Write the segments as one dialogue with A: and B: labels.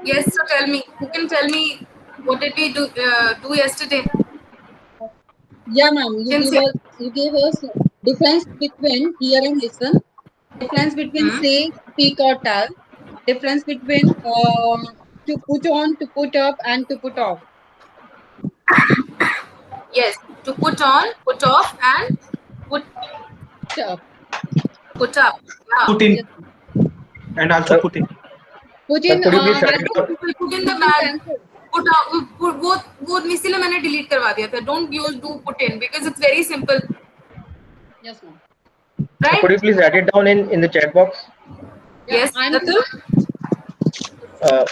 A: Yes, so tell me, who can tell me what did we do yesterday?
B: Yeah, ma'am.
A: Can say.
B: You gave us difference between hear and listen, difference between say, speak or tell, difference between to put on, to put up, and to put off.
A: Yes, to put on, put off, and put
B: Up.
A: put up. Yeah.
C: Put in
B: Yes.
C: and also put in.
B: Put in
D: Could you please
B: has
D: write it down?
A: Put in the
B: different
A: bag.
B: tenses.
A: Put out. वो इसीलिए मैंने delete करवा दिया था. Don't use do put in because it's very simple,
B: Yes, ma'am.
A: right?
D: Could you please write it down in the chat box?
B: Yeah,
A: Yes,
B: I'm
A: Atul.
D: Uh,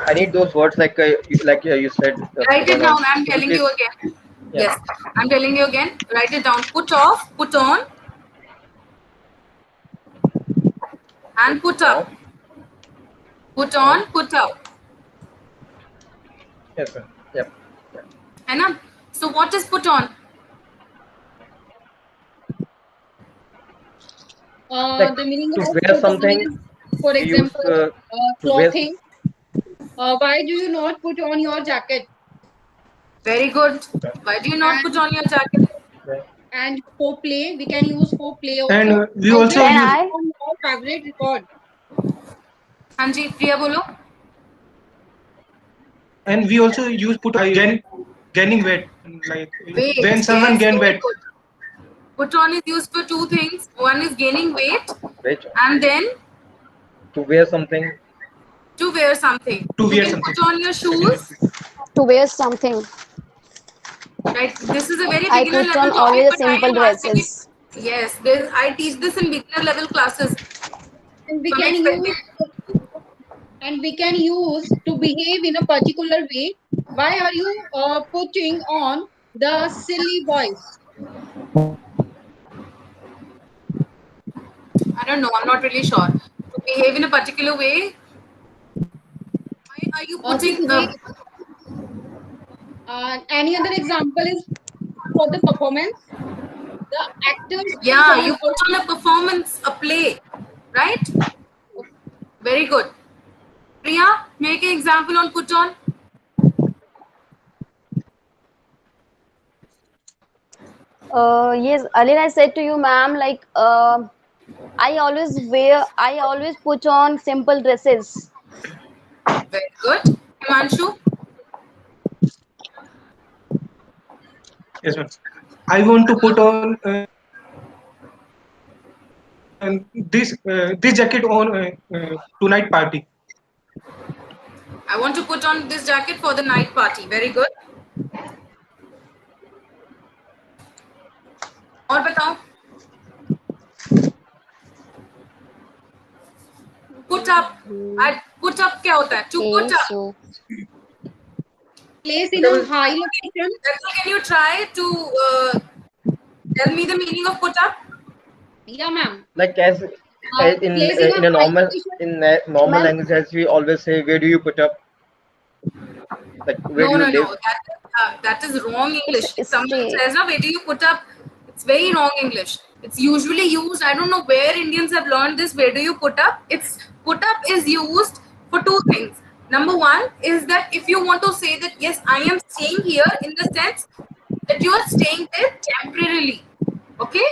D: I need those words like you said.
A: Write it down. I'm
D: Could you
A: telling
D: please?
A: you again.
D: Yeah.
A: Yes, I'm telling you again. Write it down. Put off, put on, and put up. Put on, put up.
D: Yes, ma'am. Yep.
A: है ना? So what is put on?
D: Like
B: the meaning
D: to
B: of
D: wear
B: put on
D: something,
B: is, for
D: we use
B: example,
D: to wear.
B: clothing. Why do you not put on your jacket?
A: Very good. Why do you not put on your jacket?
B: And for play, we can use for play
C: And
B: also.
C: we
B: I
C: also
B: just
E: Can
C: use
E: I?
B: put on your favorite record.
A: हाँ जी, प्रिया बोलो.
C: put gaining weight, like
A: Wait.
C: when someone
A: Yes,
C: gain
A: very
C: weight.
A: good. Put on is used for two things. One is gaining weight,
D: Which
A: and then
D: to wear something.
A: to wear something.
C: To
A: You
C: wear
A: can
C: something.
A: put on your shoes.
E: To wear something.
A: Right. This is a very
E: I
A: beginner
E: put on
A: level topic,
E: always
A: but I
E: simple
A: am asking it.
E: dresses.
A: Yes, I teach this in beginner level classes.
B: And we
A: So I'm
B: can
A: expecting.
B: use to behave in a particular way. Why are you putting on the silly voice?
A: I don't know. I'm not really sure. To behave in a particular way. Why are you
B: To
A: putting?
B: behave. Any other example is for the performance. The actors put
A: Yeah,
B: on
A: you put on a performance, a play, right? Very good. Priya, make an example on put on.
E: Yes, earlier I said to you, ma'am, like I always put on simple dresses.
A: Very good. Himanshu.
C: Yes, ma'am. I want to put on this jacket on tonight party.
A: I want to put on this jacket for the night party. Very good. और बताओ. Put up. Put up क्या होता है? To put
E: Okay,
A: up.
E: so
B: place in a high location.
A: Can you try to tell me the meaning of put up?
B: Yeah, ma'am.
D: Like as
B: Place in
D: in a
B: high
D: normal
B: location.
D: normal
E: ma'am,
D: language, as we always say, where do you put up? Like where do you live?
A: No. That is wrong English. If
E: it's
A: someone
E: stay.
A: says, "No, where do you put up?" It's very wrong English. It's usually used. I don't know where Indians have learned this. Where do you put up? It's put up is used for two things. Number one is that if you want to say that yes, I am staying here in the sense that you are staying there temporarily. Okay?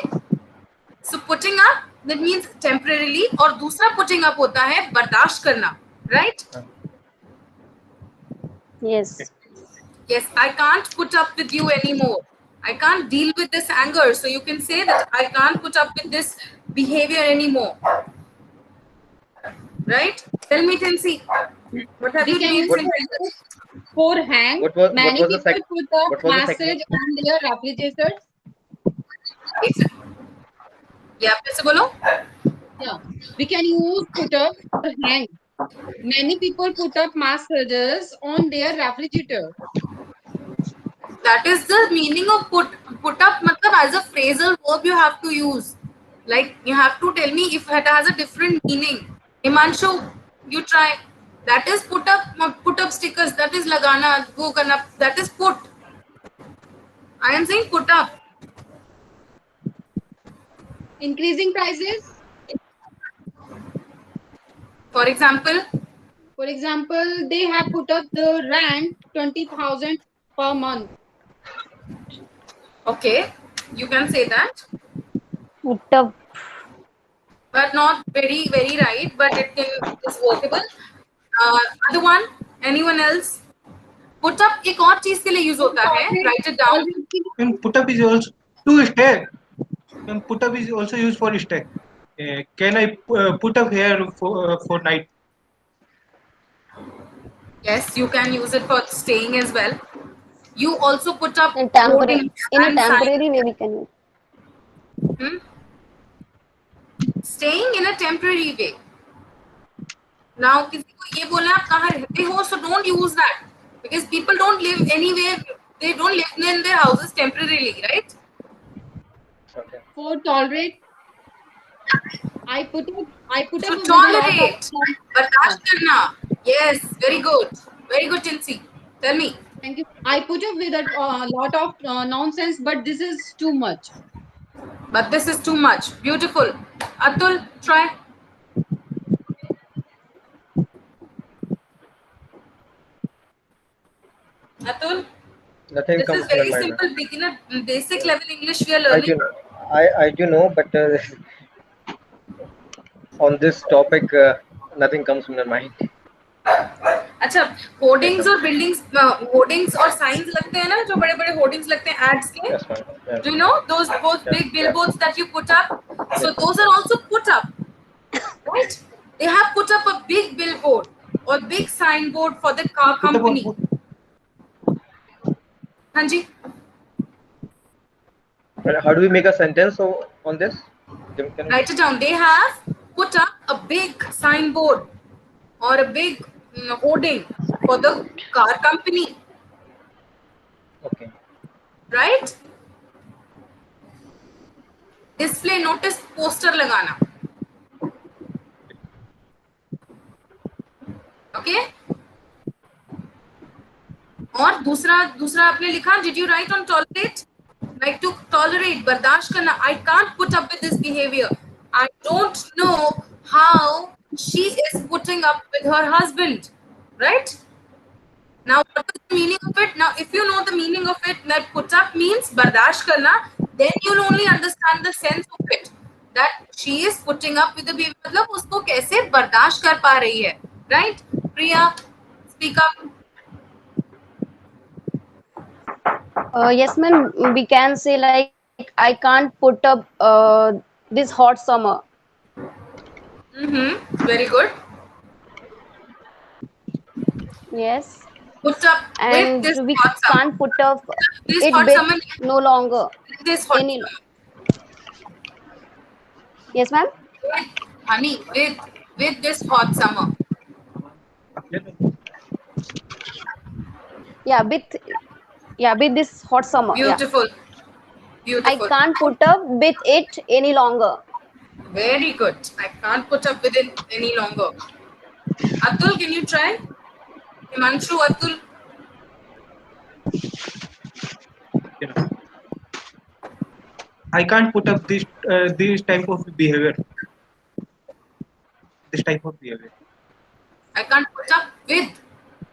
A: So putting up that means temporarily और दूसरा putting up होता है बर्दाश्त करना, right?
E: Yes.
A: Yes, I can't put up with you anymore. I can't deal with this anger. So you can say that I can't put up with this behavior anymore. Right? Tell me, Tensi, what have
B: We
A: you
B: can
A: made
B: use
A: sentences?
B: for hang.
D: What was
B: Many
D: the
B: people put up
D: what was the second?
B: message on their refrigerators.
A: Yeah, फिर से बोलो.
B: Yeah. We can use put up for hang. Many people put up messages on their refrigerator.
A: That is the meaning of put up. मतलब as a phrasal verb you have to use. Like you have to tell me if it has a different meaning. Himanshu, you try. That is put up stickers. That is lagana, wo karna. That is put. I am saying put up.
B: Increasing prices.
A: For example,
B: For example, they have put up the rent 20,000 per month.
A: Okay, you can say that,
E: Put up.
A: but not very right, but is workable. Other one, anyone else? Put up एक और चीज के लिए use होता है, write it down.
C: And put up is also to stay. And put up is also used for stay. Can I put up here for night?
A: Yes, you can use it for staying as well. You also put up
E: In temporary,
A: hoardings
E: in a
A: and
E: temporary way we can use.
A: signs. Staying in a temporary way. Now किसी को ये बोलना है आप कहाँ रहते हो, so don't use that because people don't live anywhere. They don't live in their houses temporarily, right?
D: Okay.
B: For tolerate, I put up
A: To
B: with a lot
A: tolerate,
B: of.
A: बर्दाश्त करना. Yes, very good, Chelsea. Tell me.
B: Thank you. I put up with a lot of nonsense, but this is too much.
A: But this is too much. Beautiful. Atul, try. Atul,
D: Nothing
A: this
D: comes
A: is
D: to my
A: very
D: mind.
A: simple, beginner, basic level English we are
D: I
A: learning.
D: do know. I do know, but on this topic, nothing comes to my mind.
A: अच्छा, hoardings और buildings, hoardings और science लगते हैं ना, जो बड़े बड़े hoardings लगते हैं एड्स के.
D: Yes, ma'am. Yes.
A: Do you know those big billboards that you put up? So those are also put up, right? They have put up a big billboard or big signboard for the car
C: Put up
A: company. हाँ जी.
D: And how do we make a sentence on this? Can
A: Write it down. They have put up a big signboard or a big hoarding for the car company,
D: Okay.
A: right? Display notice poster लगाना. Okay? और दूसरा आपने लिखा, did you write on tolerate? Like to tolerate, बर्दाश्त करना. I can't put up with this behavior. I don't know how she is putting up with her husband, right? Now, what is the meaning of it? Now, if you know the meaning of it, that put up means bardasht karna, then you'll only understand the sense of it. That she is putting up with the behavior. मतलब उसको कैसे बर्दाश्त कर पा रही है, right? Priya, speak up.
E: Yes, ma'am. We can say like I can't put up this hot summer.
A: Very good.
E: Yes,
A: Put up with
E: and
A: this
E: we
A: hot summer.
E: can't put up
A: This
E: it
A: hot
E: with
A: summer.
E: no longer.
A: This hot
E: Any.
A: summer.
E: Yes, ma'am.
A: Honey, with this hot summer.
E: With this hot summer. Yeah.
A: Beautiful.
E: I
A: Beautiful.
E: can't put up with it any longer.
A: Very good. I can't put up with it any longer. Atul, can you try? Himanshu, Atul.
C: I can't put up this type of behavior. This type of behavior.
A: I can't put up with.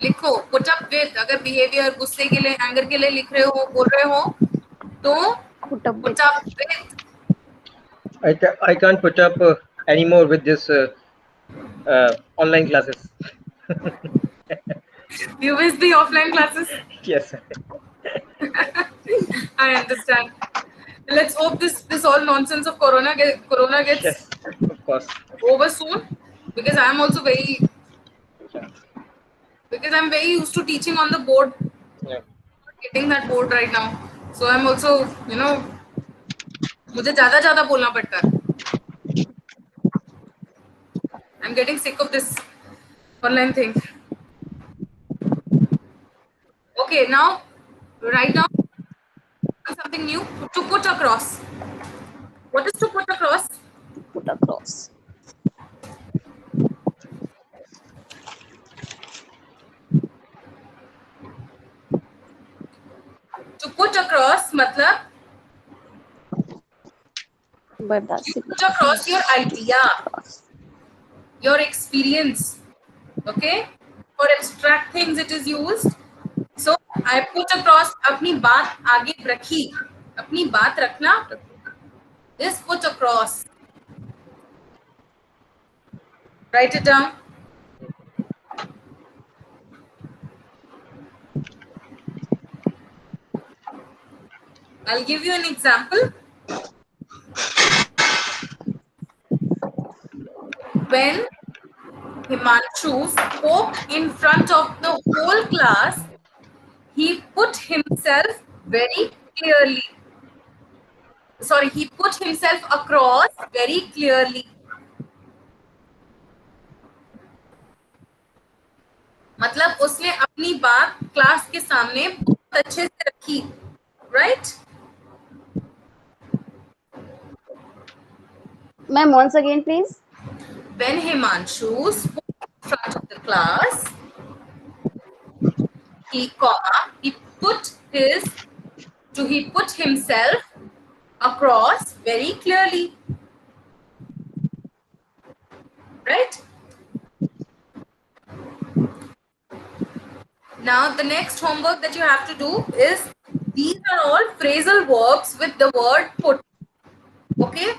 A: लिखो put up with. अगर behavior गुस्से के लिए, anger के लिए लिख रहे हो, बोल रहे हो, तो
E: Put up with.
A: put up with.
D: I can't put up anymore with this online classes.
A: You miss the offline classes?
D: Yes.
A: I understand. Let's hope this all nonsense of corona gets
D: Yes. Of course.
A: over soon, because I'm also very used to teaching on the board.
D: Yeah.
A: Getting that board right now, so I'm also, मुझे ज़्यादा बोलना पड़ता है. I'm getting sick of this online thing. Okay, now right now something new. To put across. What is to put across?
E: Put across.
A: To put across मतलब
E: बर्दाश्त.
A: put across your idea, your experience. Okay, For abstract things it is used. So I put across, अपनी बात आगे रखी, अपनी बात रखना, this put across. Write it down. I'll give you an example. When Himanshu spoke in front of the whole class, he put himself very clearly. Sorry, he put himself across very clearly. मतलब उसने अपनी बात class के सामने बहुत अच्छे से रखी, right?
E: Ma'am, once again, please.
A: When Himanshu spoke in front of the class, he put himself across very clearly, right? Now the next homework that you have to do is, these are all phrasal verbs with the word put. Okay,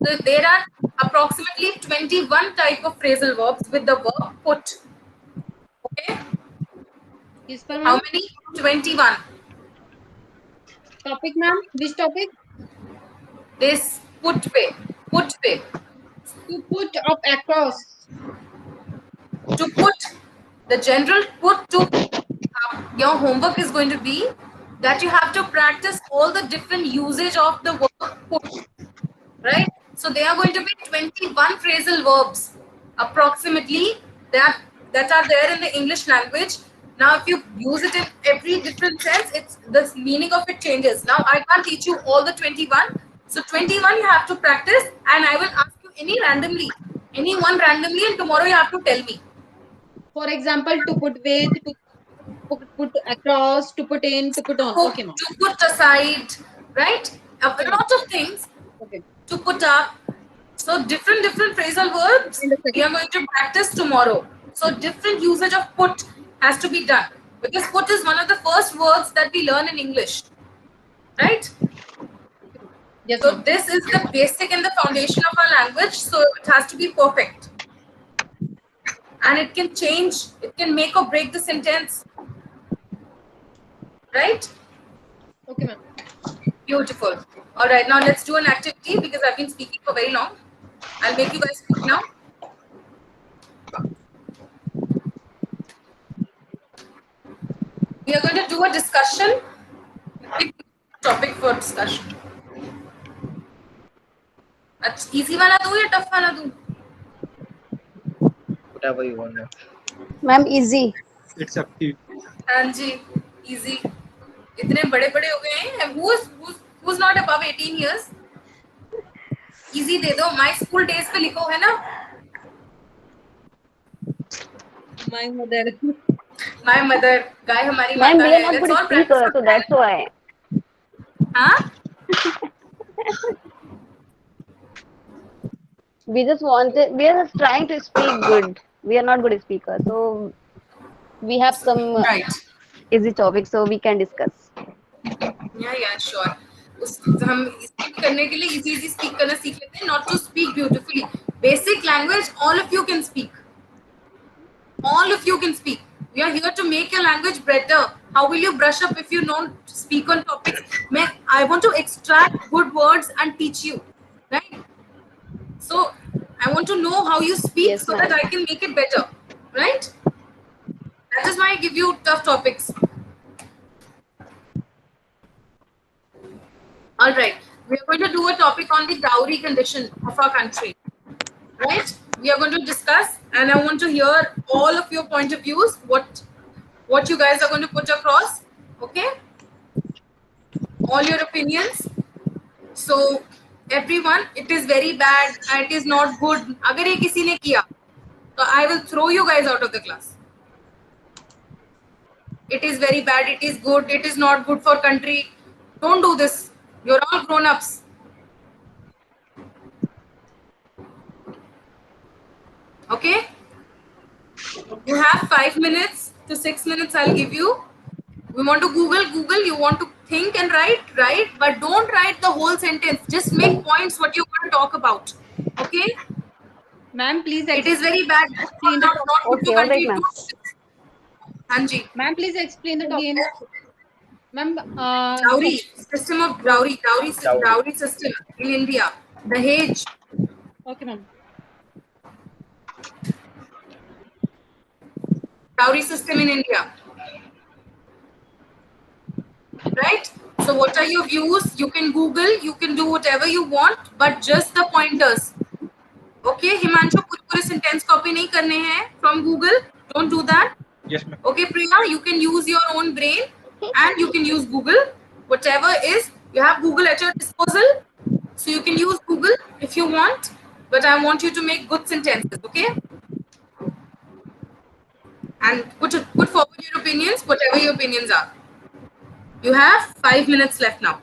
A: so there are approximately 21 type of phrasal verbs with the verb put. Okay,
B: Yes, ma'am.
A: how many? 21.
B: Topic, ma'am. Which topic?
A: This put pe.
B: To put up across.
A: To put, the general put to. Your homework is going to be that you have to practice all the different usage of the verb put, right? So there are going to be 21 phrasal verbs approximately that are there in the English language. Now if you use it in every different sense, it's the meaning of it changes. Now I can't teach you all the 21, so 21 you have to practice, and I will ask you any one randomly, and tomorrow you have to tell me.
B: For example, to put with, to put across, to put in, to put on. Okay, ma'am.
A: To put aside, right? A lot of things.
B: Okay.
A: To put up. So different phrasal verbs we are going to practice tomorrow. So different usage of put has to be done, because put is one of the first words that we learn in English, right?
B: Yes,
A: So
B: ma'am.
A: this is the basic and the foundation of our language, so it has to be perfect. And it can change, it can make or break the sentence, right?
B: Okay, ma'am.
A: Beautiful. All right, now let's do an activity, because I've been speaking for very long. I'll make you guys speak now. We are going to do a discussion. Pick topic for discussion. अच्छा, easy वाला दूँ या tough वाला दूँ?
D: Whatever you want.
E: Ma'am, easy.
C: It's up to you.
A: हाँ जी, easy. इतने बड़े-बड़े हो गए हैं. Who's not above 18 years? Easy दे दो. My school days पे लिखो है ना?
B: My mother.
A: My mother. गाय हमारी
E: Ma'am,
A: माता
E: we are
A: है.
E: not
A: Let's
E: good
A: all practice.
E: speaker, so that's why.
A: हाँ?
E: We are just trying to speak good. We are not good speakers, so we have some
A: Right.
E: easy topics, so we can discuss.
A: Yeah, sure. हम speak करने के लिए easy speak करना सीख लेते हैं. Not to speak beautifully. Basic language, all of you can speak. All of you can speak. We are here to make your language better. How will you brush up if you don't speak on topics? I want to extract good words and teach you, right? So I want to know how you speak,
E: Yes,
A: so that
E: ma'am.
A: I can make it better, right? That is why I give you tough topics. All right, we are going to do a topic on the dowry condition of our country, right? We are going to discuss, and I want to hear all of your point of views, what you guys are going to put across, okay? All your opinions. So everyone, it is very bad and it is not good. अगर ये किसी ने किया, so I will throw you guys out of the class. It is very bad, it is good, it is not good for country. Don't do this. You're all grown-ups. Okay? You have have 5 minutes to 6 minutes. I'll give you. We want to Google. You want to think and write, but don't write the whole sentence. Just make points what you want to talk about. Okay?
B: Ma'am, please
A: It is very bad.
B: explain the
A: Not good to
E: Okay, all right,
A: continue
E: ma'am.
A: to Hanji.
B: Ma'am, please explain the topic again. Ma'am,
A: Dowry system of dowry
D: Dowry.
A: system in India. Dahej.
B: okay, ma'am.
A: Dowry system in India. Right? So what are your views? You can Google, you can do whatever you want, but just the pointers. Okay, Himanshu, पूरे sentence copy नहीं करने हैं from Google. Don't do that.
C: Yes, ma'am.
A: Okay, Priya, you can use your own brain and you can use Google. Whatever is, you have Google at your disposal. So you can use Google if you want, but I want you to make good sentences, okay? And put forward your opinions, whatever your opinions are. You have 5 minutes left now.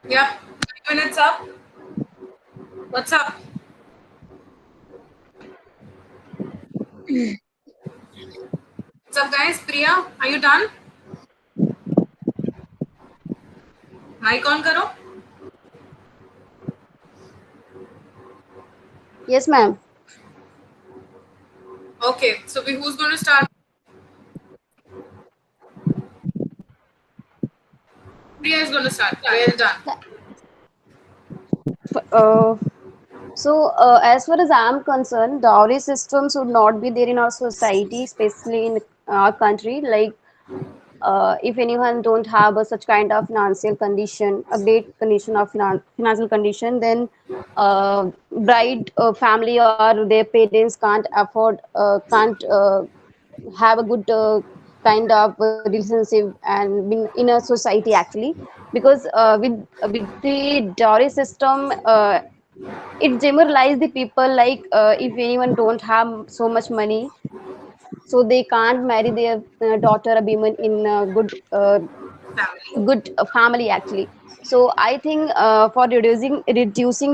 A: Yeah, 5 minutes up. What's up? What's up, guys? Priya, are you done? Mic on karo.
E: Yes, ma'am.
A: Okay, so who's going to start? Priya is going to start. Well done.
E: Uh, as far as I'm concerned, dowry system should not be there in our society, especially in our country. Like, if anyone don't have such kind of financial condition, a great condition of financial condition, then bride family or their parents can't afford, can't have a good kind of relationship and in a society actually, because with the dowry system, it demoralize the people. Like, if anyone don't have so much money, so they can't marry their daughter or woman in a
A: Family.
E: good family actually. So I think, for reducing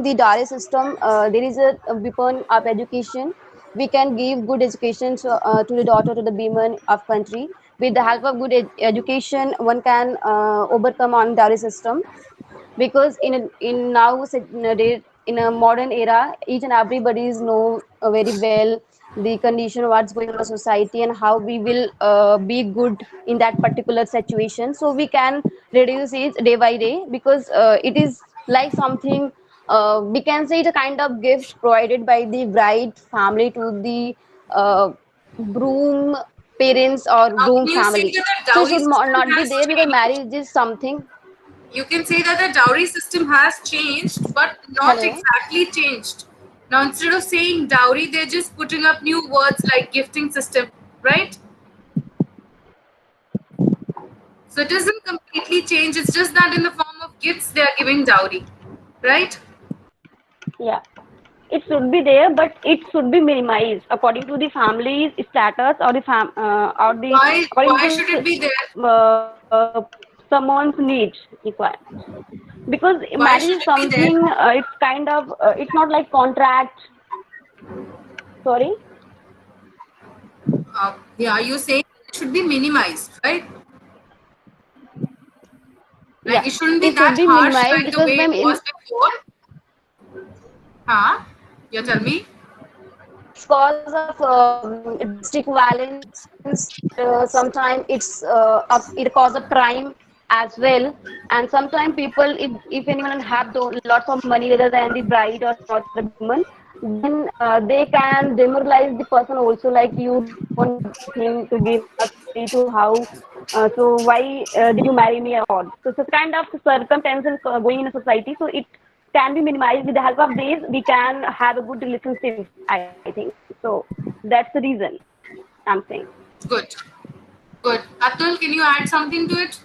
E: the dowry system, there is a weapon of education. We can give good education to the daughter, to the women of country. With the help of good education, one can overcome on dowry system, because in a modern era, each and everybody is know very well the condition, what's going on in the society, and how we will be good in that particular situation, so we can reduce it day by day, because it is like something, we can say, it a kind of gift provided by the bride family to the groom parents or
A: Now,
E: groom
A: can you say
E: family.
A: that the
E: So it
A: dowry
E: should
A: system
E: not be
A: has
E: there, because
A: changed?
E: marriage is something.
A: You can say that the dowry system has changed, but not
E: Hello.
A: exactly changed. Now, instead of saying dowry, they're just putting up new words like gifting system, right? So it doesn't completely change. It's just that in the form of gifts, they are giving dowry, right?
E: Yeah, it should be there, but it should be minimized according to the family's status, or the according
A: Why
E: to
A: should it be there?
E: someone's needs required. Because
A: Why
E: marriage
A: should
E: is
A: it be there?
E: something, it's kind of, it's not like contract. Sorry.
A: Yeah, you saying it should be minimized, right?
E: Yeah,
A: Like it shouldn't be
E: it should
A: that
E: be
A: harsh
E: minimized,
A: like the
E: because
A: way it
E: ma'am,
A: was
E: in
A: before. Huh? You tell me.
E: it's cause of domestic violence. Sometimes it cause of crime as well. And sometimes people, if anyone have lots of money rather than the bride or not the woman, then they can demoralize the person also, like, you don't give anything to give salary, to how, so why did you marry me or what? So such kind of circumstances going in a society. So it can be minimized. With the help of these, we can have a good relationship, I think. So that's the reason I'm saying.
A: Good. Good. Atul, can you add something to it?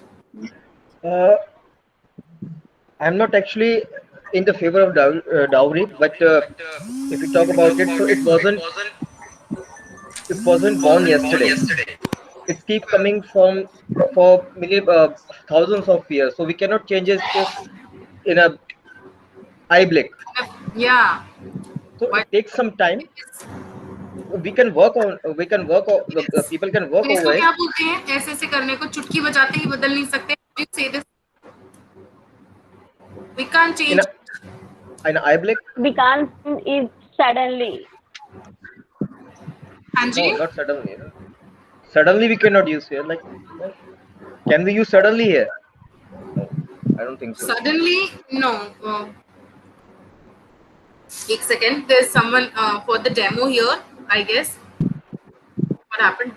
D: Uh, I'm not actually in the favor of dowry, but if you talk about it, so it wasn't born yesterday. It keep coming from for thousands of years. So we cannot change it in a eye blink.
A: Yeah.
D: So
A: Why?
D: it takes some time. We can work on the people can
A: तो
D: work
A: इसको
D: over it
A: क्या बोलते हैं? ऐसे ऐसे करने को चुटकी बजाते ही बदल नहीं सकते. You say this. We can't
D: in
A: change.
D: a in a eye blink.
E: We can't it suddenly.
A: हाँ
D: No,
A: ji.
D: not suddenly. Suddenly we cannot use here. Like, can we use suddenly here? No, I don't think so.
A: Suddenly, no. एक second. There's someone for the demo here, I guess. What happened?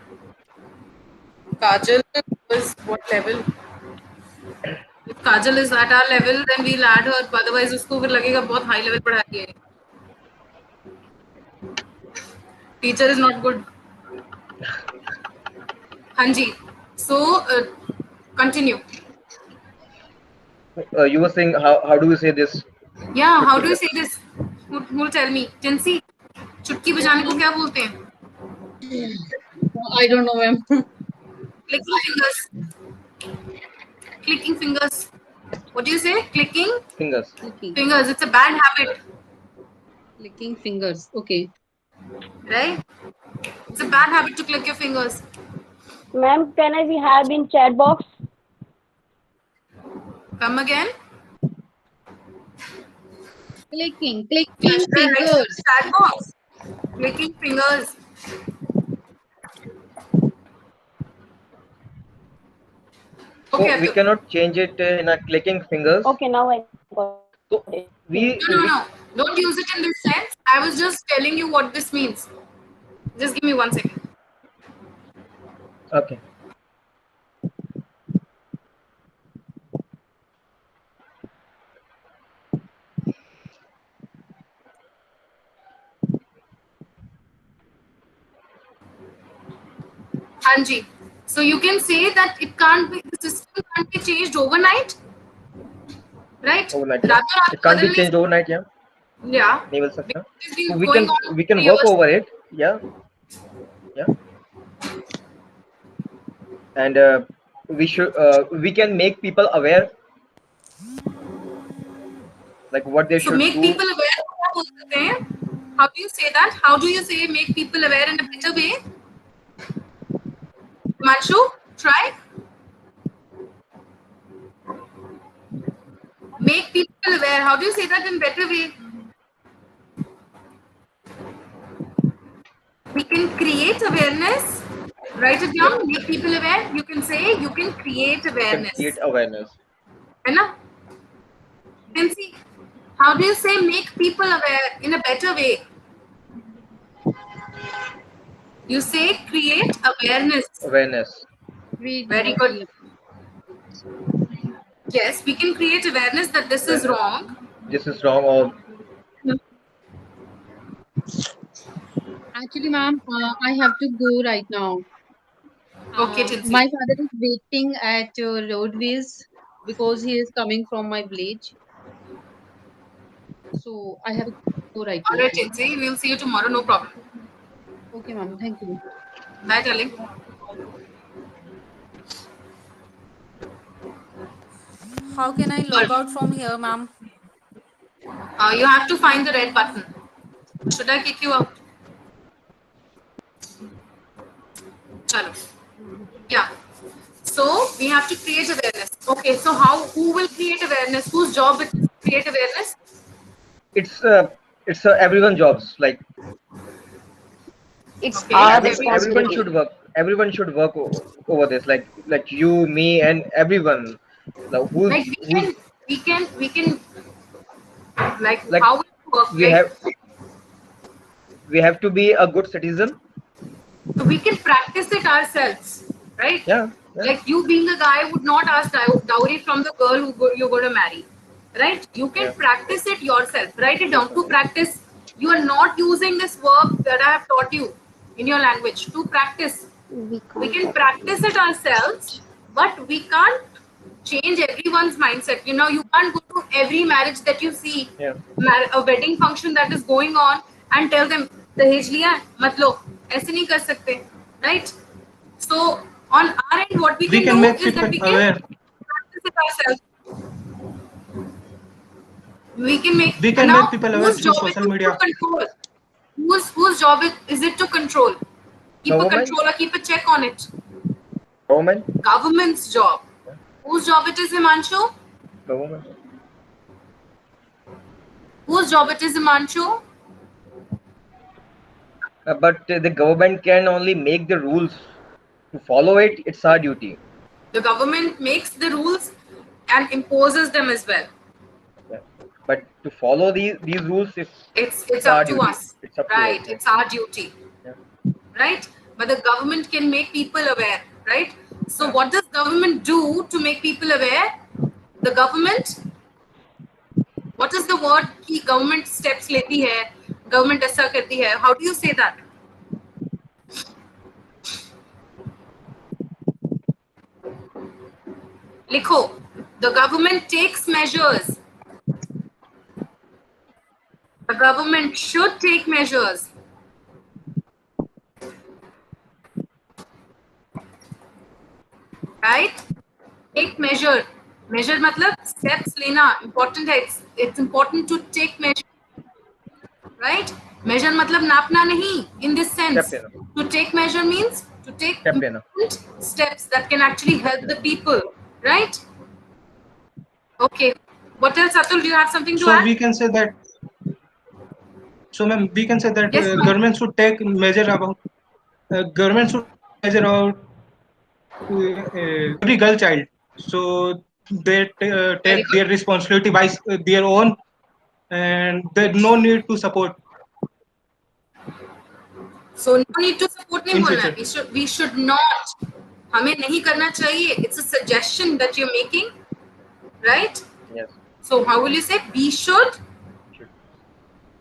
A: Kajal was what level? If Kajal is at our level, then we'll add her. Otherwise, उसको फिर लगेगा बहुत high level पढ़ा रही है. Teacher is not good. हाँ जी. So continue.
D: You were saying how do we say this?
A: Yeah. How do
D: Chutki
A: you say this? Who tell me? Jinsi. चुटकी बजाने को क्या बोलते हैं?
B: I don't know, ma'am.
A: Clicking fingers. Clicking fingers. What do you say? Clicking
D: Fingers.
B: Clicking.
A: fingers. It's a bad habit,
B: Clicking fingers. Okay.
A: right? It's a bad habit to click your fingers.
E: Ma'am, can I be have in chat box?
A: Come again.
B: Clicking
A: Yeah, should I write it in
B: fingers.
A: the chat box? Clicking fingers.
D: So
A: Okay,
D: we
A: Atul.
D: cannot change it in a clicking fingers.
E: Okay, now I got
D: So
E: it.
A: No. Don't use it in this sense. I was just telling you what this means. Just give me 1 second.
D: Okay.
A: Hanji. So you can say that it can't be, the system can't be changed overnight, right?
D: Overnight. Yeah.
A: रातों-रात
D: It can't be
A: बदल
D: changed overnight. Yeah.
A: नहीं- Yeah.
D: नहीं मिल सकता.
A: It's been
D: So
A: going on
D: we can
A: for
D: work
A: years.
D: over it. Yeah. Yeah. And we can make people aware, like what they
A: So
D: should
A: make
D: do.
A: people aware of क्या बोल सकते हैं? How do you say that? How do you say make people aware in a better way? Manshu, try. Make people aware. How do you say that in better way? We can create awareness. Write it down. Make people aware. You can say you can create
D: Can
A: awareness.
D: create awareness.
A: है ना? You can see. How do you say make people aware in a better way? You say create awareness.
D: Awareness.
A: Very good. Yes, we can create awareness that this is wrong.
D: This is wrong, or
B: Actually, ma'am, I have to go right now.
A: Okay, Chilsi.
B: My father is waiting at roadways because he is coming from my village. So I have to go right
A: All
B: now.
A: right, Chilsi. We'll see you tomorrow. No problem.
B: Okay, ma'am. Thank you.
A: Bye, darling.
F: How can I log out from here, ma'am?
A: You have to find the red button. Should I kick you out? Chalo. Yeah. So we have to create awareness. Okay. So who will create awareness? Whose job it is to create awareness?
D: it's everyone's jobs. Like
E: It's
A: Okay.
E: our
A: Every-
D: everyone
E: responsibility.
D: should work. Everyone should work over this. Like you, me, and everyone. Like
A: Like we can like how will it work?
D: we
A: Like,
D: have to be a good citizen.
A: we can practice it ourselves, right?
D: Yeah.
A: Like you being a guy would not ask dowry from the girl you're going to marry, right? You can
D: Yeah.
A: practice it yourself. Write it down to practice. You are not using this verb that I have taught you in your language to practice. We can practice it ourselves, but we can't change everyone's mindset. You know, you can't go to every marriage that you see,
D: Yeah.
A: a wedding function that is going on, and tell them दहेज लिया है, मत लो. ऐसे नहीं कर सकते, right? So on our end, what we can
C: can
A: do
C: make
A: is that we
C: people
A: can
C: aware.
A: practice it ourselves. We can make.
C: We can
A: now,
C: make people aware
A: whose
C: through
A: job is
C: social
A: it
C: media.
A: to control? Whose job is it to control? Keep a
D: Government.
A: controller, keep a check on it.
D: Government.
A: Government's job. Whose job it is, Himanshu?
D: Government.
A: Whose job it is, Himanshu?
D: But the government can only make the rules. To follow it, it's our duty.
A: The government makes the rules and imposes them as well.
D: Yeah. But to follow these rules,
A: It's
D: our
A: up to
D: duty.
A: us,
D: It's up to
A: right?
D: us.
A: It's our duty,
D: Yeah.
A: right? But the government can make people aware, right? So what does government do to make people aware? The government, what is the word कि government steps लेती है, government ऐसा करती है? How do you say that? लिखो. The government takes measures. The government should take measures. Right? Take measure. Measure मतलब steps लेना important है. It's important to take measure, right? Measure मतलब नापना नहीं. In this sense,
D: Step लेना.
A: to take measure means to take
D: Step लेना.
A: important steps that can actually help the people, right? Okay. What else, Atul? Do you have something to
C: So
A: add?
C: we can say that. So ma'am, we can say that
A: Yes, ma'am.
C: government should take measure about. Government should measure about every girl child. So they take their responsibility by their own, and there's no need to support
A: So no need to support नहीं
C: in
A: बोलना
C: future.
A: है. We should not. हमें नहीं करना चाहिए. It's a suggestion that you're making, right?
D: Yes.
A: So how will you say? We should
D: Should.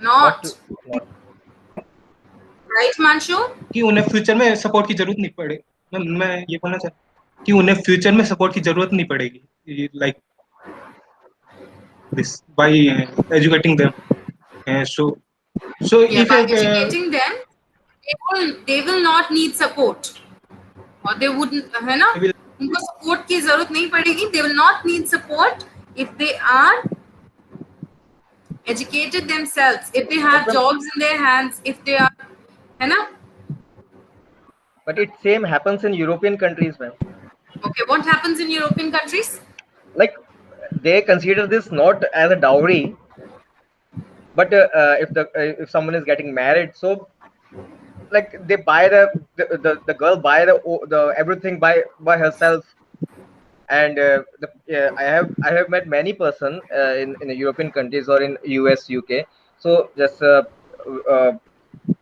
A: not.
D: Not.
A: Right, Manshu?
C: कि उन्हें future में सपोर्ट की जरूरत नहीं पड़े. मैं ये बोलना चाहता कि उन्हें फ्यूचर में सपोर्ट की जरूरत नहीं पड़ेगी. Like this by educating them. So
A: Yeah,
C: if
A: by educating them, they will not need support. और they wouldn't, है ना?
C: will
A: उनको support की जरूरत नहीं पड़ेगी. They will not need support if they are educated themselves. If they have
D: But
A: jobs in their hands. If they are, है ना?
D: it same happens in European countries, ma'am.
A: Okay, what happens in European countries?
D: Like they consider this not as a dowry, but if someone is getting married, so like they buy the girl buy the everything by herself. And I have met many person in the European countries or in US, UK. So just uh,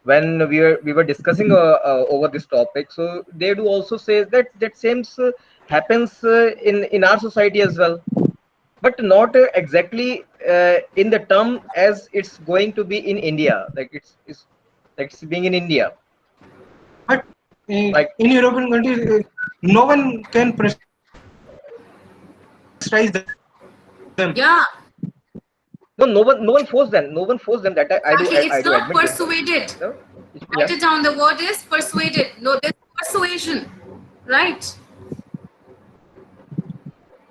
D: when we were discussing over this topic, so they do also say that same happens in our society as well, but not exactly in the term as it's going to be in India. Like it's like it's being in India.
C: but
D: Like
C: in European countries, no one can pressurize them.
A: Yeah,
D: no one forced them. No one forced them. That
A: exactly.
D: I
A: It's
D: do
A: not
D: admit this.
A: persuaded.
D: No?
A: Write
D: Yeah.
A: it down. The word is persuaded. No, there's persuasion, right?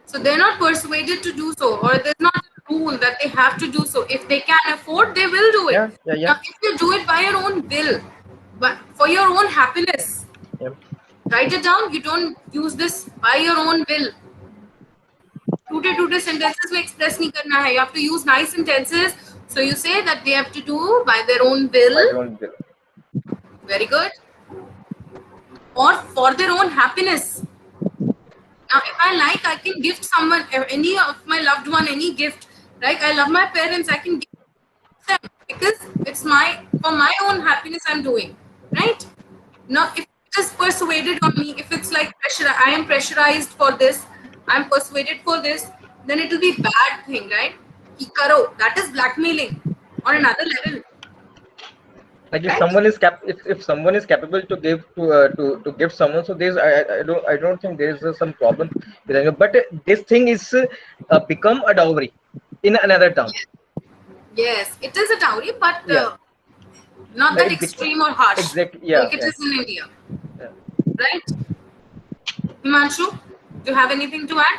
A: So they're not persuaded to do so, or there's not a rule that they have to do so. If they can afford, they will do it.
D: Yeah.
A: Now, if you do it by your own will, but for your own happiness,
D: Yeah.
A: write it down. You don't use this by your own will. टूटे sentences में express नहीं करना है. You have to use nice sentences. So you say that they have to do by their own will.
D: By their own will.
A: Very good. Or for their own happiness. Now, if I like, I can gift someone, any of my loved one, any gift. Like I love my parents, I can give them because it's for my own happiness I'm doing, right? Now, if it is persuaded on me, if it's like pressure, I am pressurized for this, I'm persuaded for this, then it will be bad thing, right? Ki karo, that is blackmailing on another level.
D: Like if
A: Right?
D: someone is if someone is capable to give to give someone, so there's I don't think there is some problem with anyone. But this thing is become a dowry in another term.
A: Yes, it is a dowry, but
D: Yeah.
A: not that extreme or harsh.
D: Exactly. Yeah.
A: Like it is in India.
D: Yeah.
A: Right? Himanshu, do you have anything to add?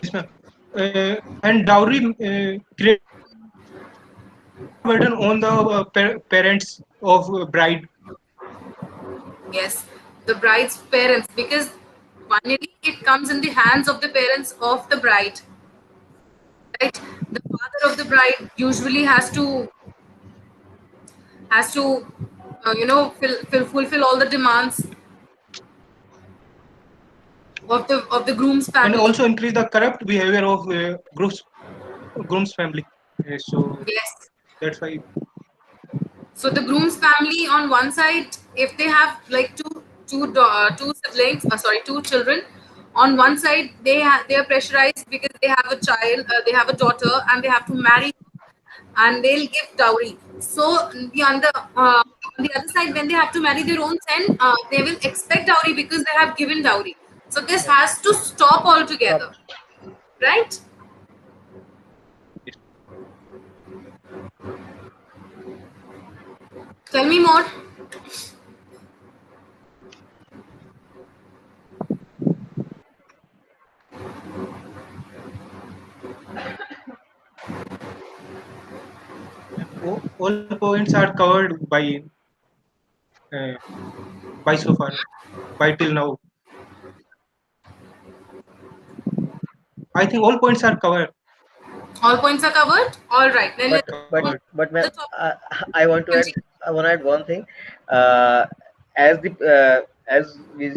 C: Yes, ma'am. And dowry create burden on the parents of bride.
A: Yes, the bride's parents, because finally it comes in the hands of the parents of the bride. Right? The father of the bride usually has to fulfill all the demands of the groom's
C: And
A: family.
C: also increase the corrupt behavior of groom's family. So
A: Yes.
C: that's why.
A: So the groom's family on one side, if they have like two siblings, two children, on one side they are pressurized because they have a child, they have a daughter, and they have to marry, and they'll give dowry. So on the other side, when they have to marry their own son, they will expect dowry because they have given dowry. So this has to stop altogether, right? Tell me more.
C: all points are covered uh, by so far, by till now. I think all points are covered.
A: All points are covered. All right, then
D: But
A: let's
D: but
A: move on
C: Covered.
A: to
D: but
A: the
D: ma'am,
A: topic.
D: I want to add,
A: Continue.
D: I want to add one thing. Uh, as we,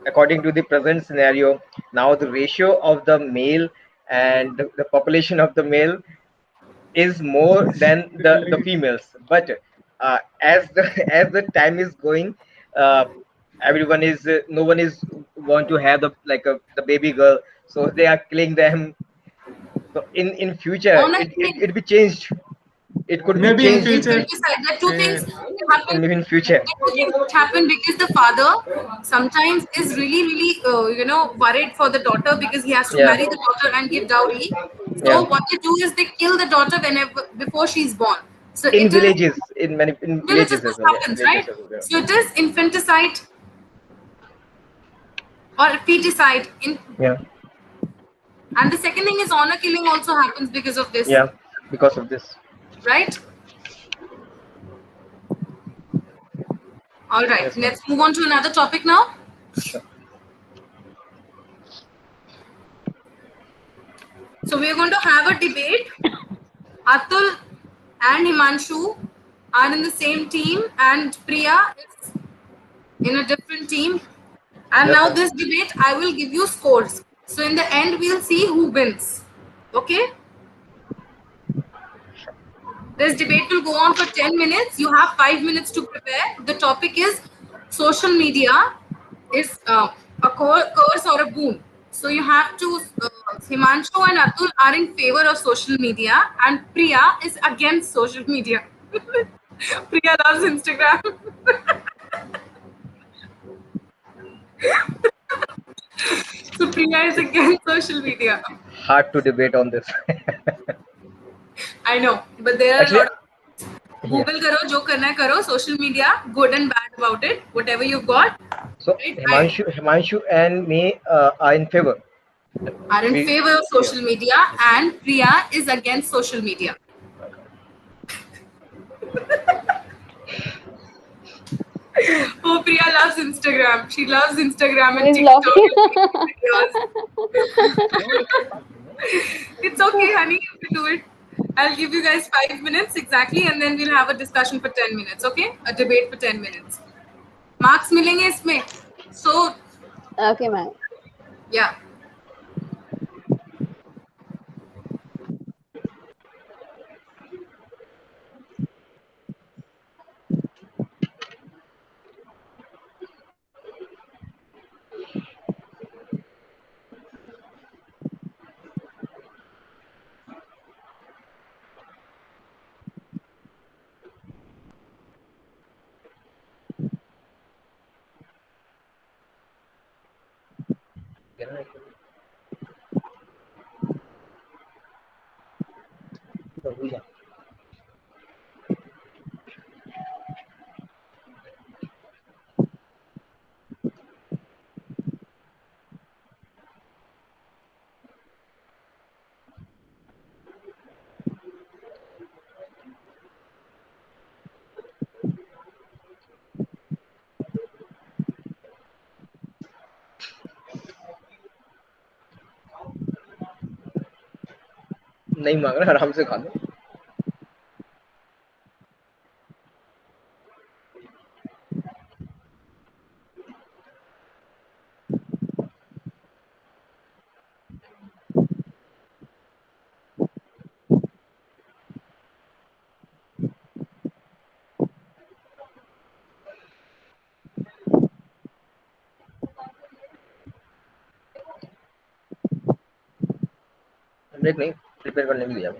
D: according to the present scenario, now the ratio of the male and the population of the male is more than the females. But as the as the time is going, uh, everyone is no one is want to have the like the baby girl, so they are killing them. So in future,
A: On a
D: it
A: kid,
D: be changed. It could be
C: Maybe in
D: changed
C: future.
A: infanticide. There are two things
C: Uh,
A: happen.
D: in future.
A: There are two things which happen because the father sometimes is really, really, worried for the daughter because he has to
D: Yeah,
A: marry the daughter and give dowry.
D: yeah.
A: So what they do is they kill the daughter whenever before she's born. So
D: In
A: it is
D: villages, in many in
A: villages
D: villages
A: this
D: as well. Yeah,
A: happens, right?
D: villages as well. Yeah.
A: So it is infanticide or feticide.
D: Yeah,
A: And the second thing is honor killing also happens because of this,
D: yeah. Because of this.
A: right? All right,
D: Yes, ma'am.
A: let's move on to another topic now.
D: Sure.
A: So we are going to have a debate. Atul and Himanshu are in the same team, and Priya is in a different team. And
D: Yes,
A: now
D: ma'am.
A: this debate, I will give you scores. So in the end, we'll see who wins. Okay? This debate will go on for 10 minutes. You have 5 minutes to prepare. The topic is social media is a curse or a boon. So you have to, Himanshu and Atul are in favor of social media, and Priya is against social media. Priya loves Instagram. So Priya is
D: It's
A: against social media.
D: hard to debate on this.
A: I know, but there are a
D: Actually,
A: lot of
D: yeah.
A: Google karo, jo karna hai karo, social media, good and bad about it, whatever you've got,
D: So
A: right? I
D: Himanshu and me are in favor.
A: are in
D: We,
A: favor of
D: yeah.
A: social media, and Priya is against social media. Oh, Priya loves Instagram. She loves Instagram
E: Who
A: and
E: is
A: TikTok
E: laughing?
A: and videos. It's okay, honey, you can do it. I'll give you guys 5 minutes exactly, and then we'll have a discussion for 10 minutes, okay? A debate for 10 minutes. Marks milenge isme. So,
E: Okay, ma'am.
A: yeah.
D: नहीं मांग रहा, आराम से खा लो. Break नहीं, prepare करने भी दिया.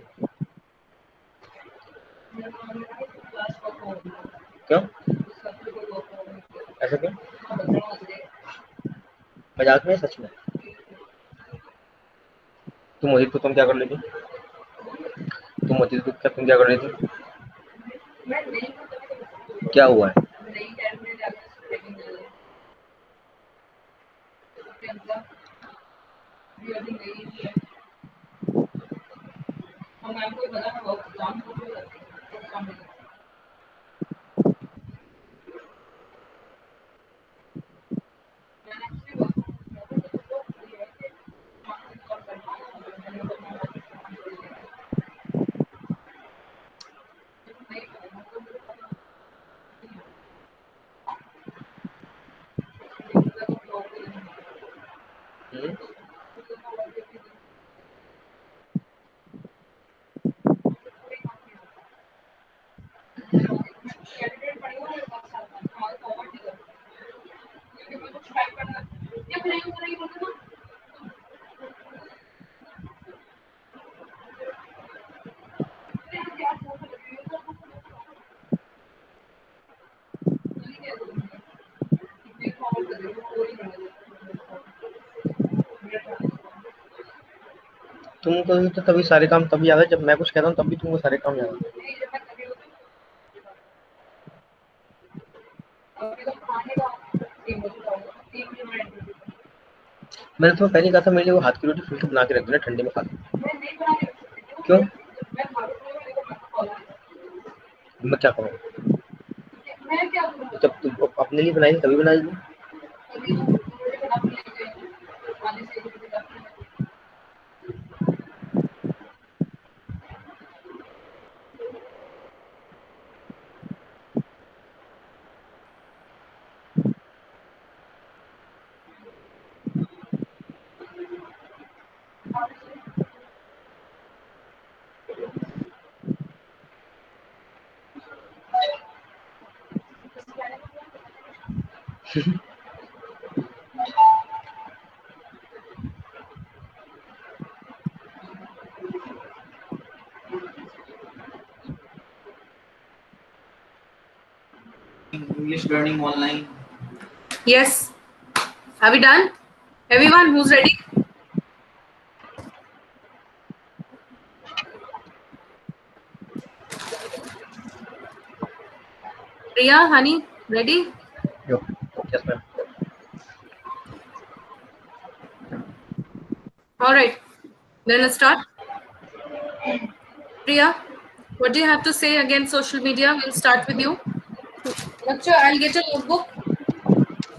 D: क्यों ऐसा क्यों? मजाक में, सच में. तुम होती तो तुम क्या कर लेती? तुम होती तो तुम क्या कर रही थी? क्या हुआ है? Hmm? तुमको तो तभी सारे काम तभी याद है जब मैं कुछ कहता हूँ, तभी तुमको सारे काम याद है। मैंने तुम्हें पहले कहा था मेरे लिए वो हाथ की रोटी फुल्की बना के रख देना, ठंडे में खा लो। क्यों? मैं क्या करूँ? जब तुम अपने लिए बनाई तभी बनाई थी।
G: English learning online.
A: Yes. Are we done? Everyone who's ready? Priya, honey, ready?
D: Yo, yes ma'am.
A: All right. Then let's start. Priya, what do you have to say against social media? We'll start with you. Lakshya, I'll get a notebook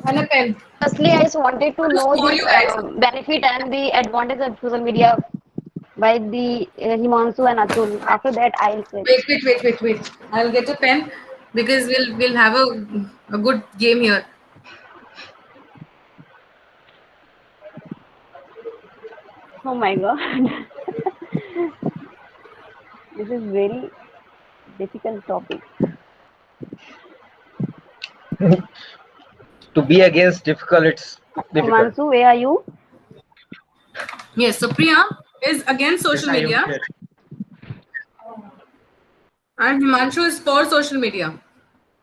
A: and a pen.
E: Firstly, I just wanted to know
A: score
E: the
A: you guys.
E: benefit and the advantage of social media by the Himanshu and Atul. After that, I'll say.
A: Wait. I'll get a pen because we'll have a good game here.
E: Oh my God. This is very difficult topic.
D: To be against difficult, it's difficult.
E: Himanshu, where are you?
A: Yes, so Priya is against
C: Yes,
A: social
C: I am
A: media
C: here.
A: and Himanshu is for social media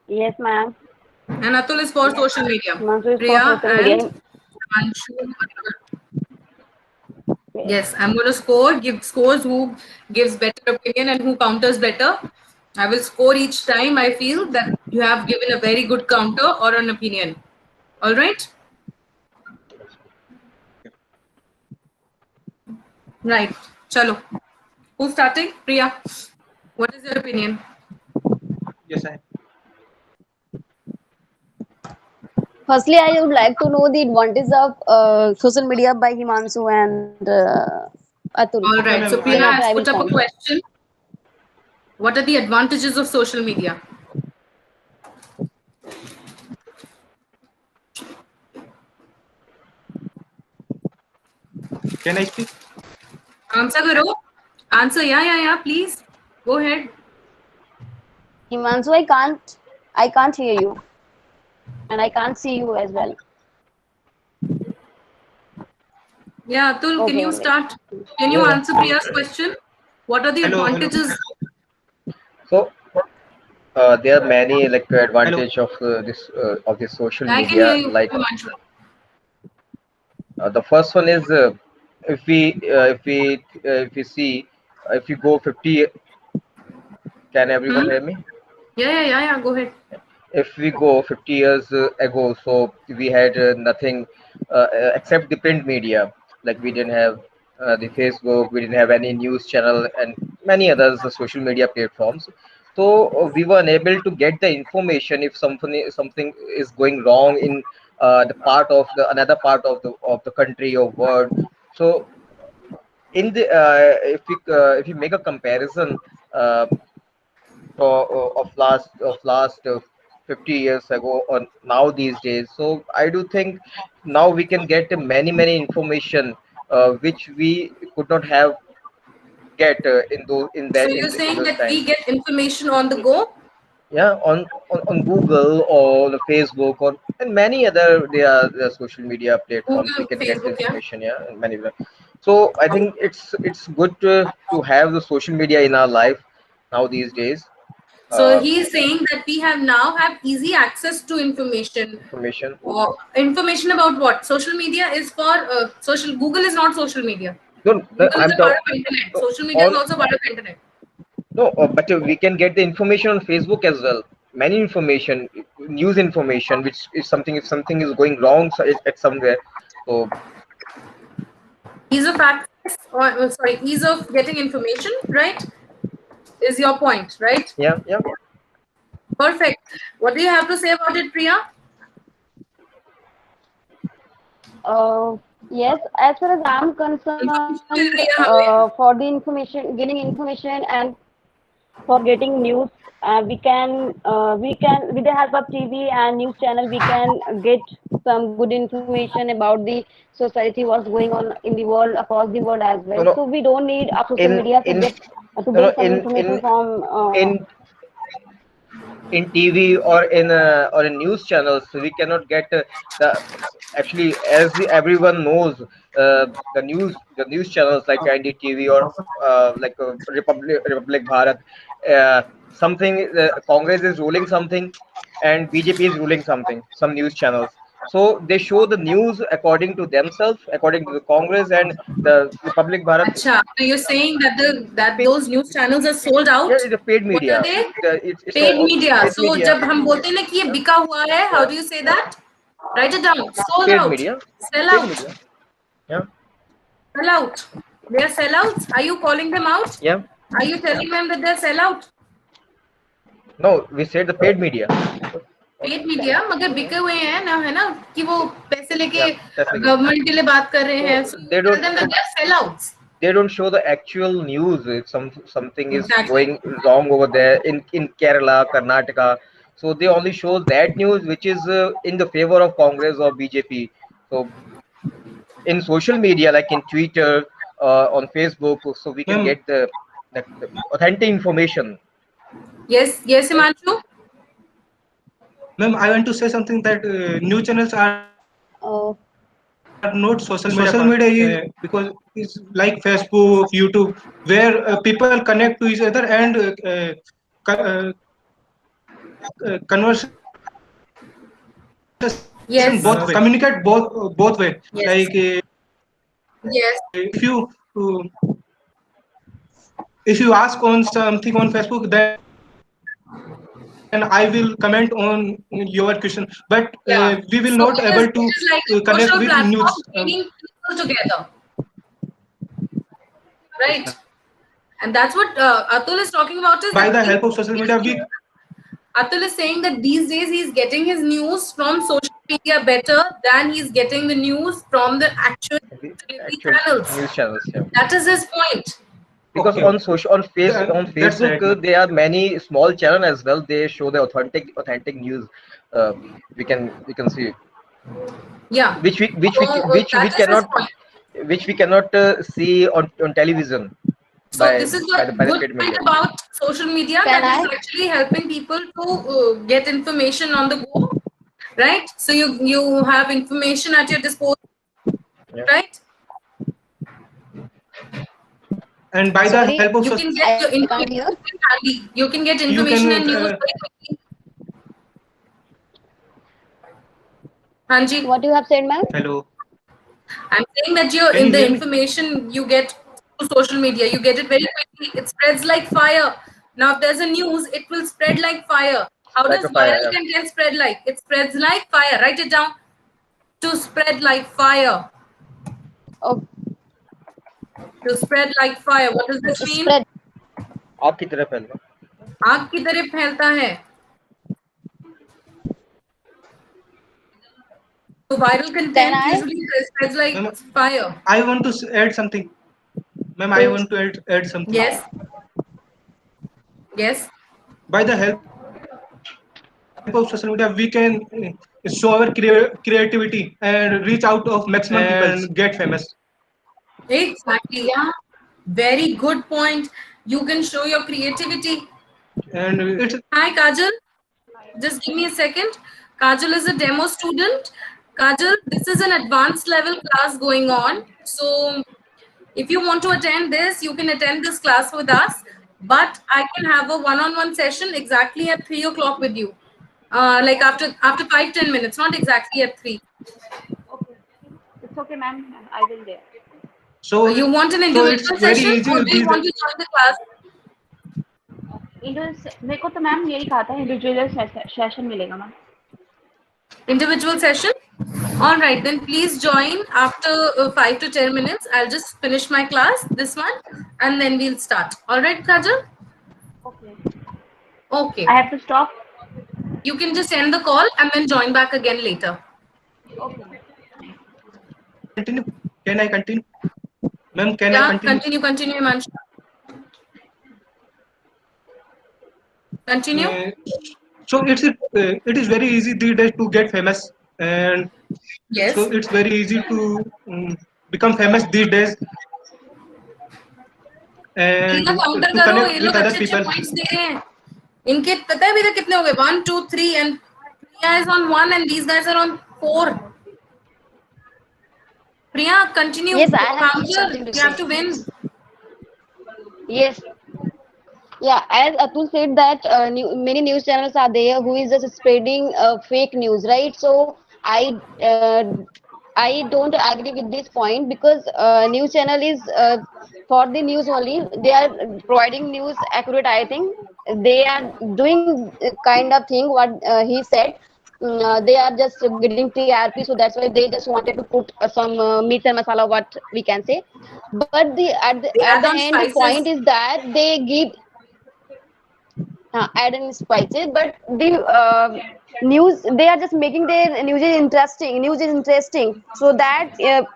E: Yes, ma'am.
A: and Atul is for social media.
E: Himanshu is for
A: Priya
E: social
A: and
E: media.
A: Himanshu.
E: Yes.
A: Yes, I'm going to give scores who gives better opinion and who counters better. I will score each time I feel that you have given a very good counter or an opinion. All right? Right. Chalo. Who's starting? Priya. What is your opinion?
C: Yes, I am.
E: Firstly, I would like to know the advantage of social media by Himanshu and Atul.
A: All
C: Okay,
A: right.
C: ma'am.
A: So Priya
E: Then after
A: has
E: I will
A: put up a
E: count.
A: question. What are the advantages of social media?
C: Can I speak?
A: Answer karo. Answer. Yeah. Please. Go ahead.
E: Himanshu, I can't hear you, and I can't see you as well.
A: Yeah, Atul, can
E: Okay,
A: you
E: all right.
A: start? Can you
D: Yeah.
A: answer Priya's question? What are the
C: Hello.
A: advantages?
D: So there are many
C: Hello.
D: advantage of this social
A: I can hear
D: media.
A: you,
D: Like
A: Himanshu.
D: the first one is if we see if you go 50. Can everyone hear me?
A: Yeah. Go ahead.
D: If we go 50 years ago, so we had nothing except the print media. Like we didn't have the Facebook, we didn't have any news channel, and many others social media platforms. So we were unable to get the information if something is going wrong in the part of the another part of the country or world. So in the if you make a comparison uh, of last 50 years ago or now these days, so I do think now we can get many information which we could not have get in those in
A: So
D: that
A: you're
D: in
A: saying
D: those
A: that
D: times.
A: we get information on the go?
D: Yeah, on Google or the Facebook or and many other there are social media platforms we
A: Google,
D: can get the
A: Facebook, yeah.
D: information. Yeah, and many other. So I think it's good to have the social media in our life now these days.
A: So
D: Uh,
A: he is saying that we have now have easy access to information.
D: information.
A: Information about what? Social media is for social. Google is not social media.
D: No,
A: Google is
D: I'm
A: a part
D: talking
A: of internet. Social media is
D: on
A: also part of internet.
D: no, but we can get the information on Facebook as well. Many information, news information, which is something if something is going wrong at somewhere. So
A: Ease of access, or sorry, ease of getting information, right? Is your point, right?
D: yeah, yeah.
A: Perfect. What do you have to say about it, Priya?
E: Yes, as far as I'm concerned,
A: Information मिल रही है हमें.
E: for the information, getting information and for getting news, we can with the help of TV and news channel, we can get some good information about the society, what's going on in the world, across the world as
D: No,
E: well.
D: no.
E: So we don't need a social
D: In
E: media
D: in
E: to
D: no, no,
E: get some information from.
D: in in TV or in news channels, we cannot get the actually as everyone knows the news channels like NDTV or Republic Bharat. Something Congress is ruling something, and BJP is ruling something. Some news channels. So they show the news according to themselves, according to the Congress and the Republic Bharat.
A: Acha, so you're saying that that
D: Paid,
A: those news channels are sold
D: yeah,
A: out?
D: it's a paid
A: What are
D: media.
A: they?
D: It's
A: Paid
D: a
A: media.
D: paid
A: So
D: media.
A: जब हम बोलते हैं ना कि ये बिका हुआ है, how
D: Yeah,
A: do you say that? Write it down. Sold
D: paid
A: out.
D: media.
A: Sell
D: Paid
A: out.
D: media. Yeah,
A: Sell out. They are sellouts. Are you calling them out?
D: yeah.
A: Are you telling them that they're sellout?
D: No, we said the paid media.
A: Paid media मगर बिके हुए हैं ना, है ना, कि वो पैसे लेके
D: Yeah, that's like it.
A: Government के लिए बात कर रहे हैं.
D: So
A: So you
D: they
A: tell
D: don't.
A: them that
D: So
A: they're sellouts.
D: they don't show the actual news if something is
A: Exactly.
D: going wrong over there in Kerala, Karnataka. So they only show that news which is in the favor of Congress or BJP. So in social media like in Twitter, on Facebook, so we can
C: Ma'am,
D: get the authentic information.
A: Yes, yes, Himanshu.
C: ma'am, I want to say something that news channels are
E: Uh,
C: not social media. Social media is because it's like Facebook, YouTube, where people connect to each other and conversation
A: Yes,
C: communicate both way.
A: yes,
C: Like
A: yes,
C: uh, if you ask on something on Facebook, then I will comment on your question. But
A: yeah.
C: we will
A: So
C: not able to
A: it is like a
C: connect
A: social
C: with
A: platform
C: news.
A: bringing people together, right? And that's what Atul is talking about. Is
C: By
A: that
C: the help of social media, we
A: Atul is saying that these days he's getting his news from social media better than he's getting the news from the actual
D: The
A: TV
D: actual
A: channels.
D: news channels. Yeah.
A: That is his point.
D: Because
C: okay.
D: on social on face on
C: That's
D: Facebook
C: right.
D: there are many small channels as well. They show the authentic news. Uh, we can see
A: Yeah.
D: which we which we
A: So
D: which we
A: that is his
D: cannot
A: point.
D: see on television
A: So this is
D: by
A: the
D: the
A: good
D: paid
A: point
D: media.
A: about social media,
E: Can
A: that is
E: I?
A: actually helping people to get information on the go, right? So you have information at your disposal,
D: Yeah.
A: right?
C: And by the
E: Sorry,
C: help of
A: You
C: social
A: can get your
E: I can't
A: information
E: hear.
A: handy. You can get
C: you
A: information
C: can
A: and news very quickly. Hanji,
E: What you have said, ma'am?
C: hello.
A: I'm saying that you're
C: Can
A: in
C: you
A: the
C: hear me?
A: information you get through social media. You get it very quickly. It spreads like fire. Now, if there's a news, it will spread like fire. How
D: Like
A: does
D: a fire.
A: viral
D: Yeah.
A: content spread like? It spreads like fire. Write it down. To spread like fire.
E: Oh,
A: To spread like fire. What does this
E: to
A: mean?
E: spread.
D: आपकी तरफ है ना?
A: आग की तरह फैलता है। So viral
E: Can
A: content
E: I?
A: usually spreads like
C: Ma'am,
A: fire.
C: I want to add something. Ma'am, I want to add something.
A: Yes. Yes.
C: By the help of social media, we can show our creativity and reach out of maximum people and get famous.
A: Exactly. Yeah. Very good point. You can show your creativity.
C: And it's
A: Hi, Kajal. Just give me a second. Kajal is a demo student. Kajal, this is an advanced level class going on. So if you want to attend this, you can attend this class with us. But I can have a one-on-one session exactly at 3 o'clock with you. Like after 5-10 minutes, not exactly at 3.
H: Okay. It's okay, ma'am. I will there.
C: so
A: You want an
C: so it's
A: individual
C: very
A: session
C: easy
A: or do you
C: these
A: want to join the class?
H: मेरे को तो ma'am यही कहा था individual session मिलेगा ma'am.
A: Individual session? All right, then please join after 5 to 10 minutes. I'll just finish my class, this one, and then we'll start. All right, Kajal?
H: Okay.
A: Okay.
H: I have to stop.
A: You can just end the call and then join back again later.
H: Okay.
C: continue. Can I continue? Ma'am, can I
A: Yeah,
C: continue?
A: continue, Himanshu. Continue.
C: So it is very easy these days to get famous, and
A: Yes.
C: so it's very easy to become famous these days and
A: इनका counter
C: to
A: करो,
C: connect
A: ये
C: with
A: लोग
C: other
A: अच्छे
C: people.
A: Points दे रहे हैं. इनके पता है अभी तक कितने हो गए? 1, 2, 3 and Priya is on 1 and these guys are on 4. Priya, continue.
E: Yes, I have
A: Counter,
E: something to
A: you have
E: say.
A: to win.
E: Yes. Yeah, as Atul said that many news channels are there who is just spreading fake news, right? So I don't agree with this point because news channel is for the news only. They are providing news accurate. I think they are doing kind of thing what he said. They are just getting TRP, so that's why they just wanted to put some meat and masala, what we can say. But
A: They
E: at
A: add
E: the
A: on
E: end, the point
A: spices.
E: is that they give add in spices, but the news they are just making their news is interesting. News is interesting, so that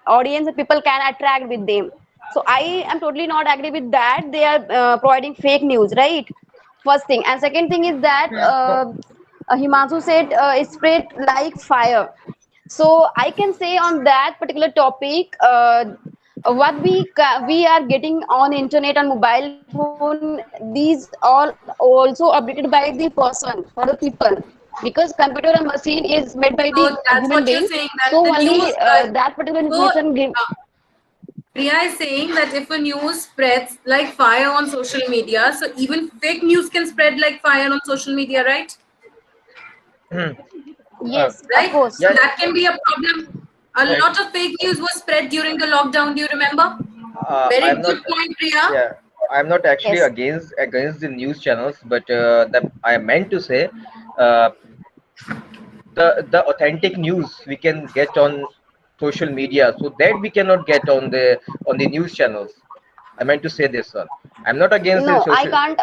E: audience and people can attract with them. So I am totally not agree with that. They are providing fake news, right? First thing, and second thing is that Himanshu said it spread like fire. So I can say on that particular topic, what we are getting on internet and mobile phone, these all also updated by the person for the people, because computer and machine is made by the
A: So that's
E: human
A: what
E: being.
A: you're saying,
E: So
A: that the
E: only
A: news.
E: that particular
A: So
E: information give.
A: Priya is saying that if a news spreads like fire on social media, so even fake news can spread like fire on social media, right?
E: Yes, of
A: Right?
E: course.
A: So
D: Yeah,
A: that can be a problem. A
D: right.
A: lot of fake news was spread during the lockdown. Do you remember? Very
D: I'm not.
A: good point, Priya.
D: Yeah, I'm not actually
E: Yes.
D: against the news channels, but that I meant to say, uh, the authentic news we can get on social media, so that we cannot get on the news channels. I meant to say this one. I'm not against the
E: No, I
D: social.
E: can't.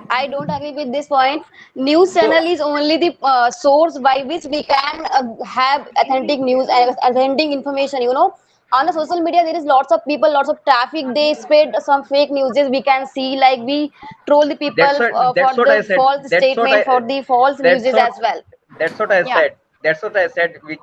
E: I don't agree with this point. News
D: So
E: channel is only the source by which we can have authentic news and authentic information. On the social media there is lots of people, lots of traffic. They spread some fake news. We can see like we troll the
D: that's
E: people
D: what
E: for
D: that's what I
E: the
D: said.
E: false
D: That's what
E: statement, for the false news
D: that's what
E: as well.
D: that's what I
E: Yeah.
D: said. That's what I said. We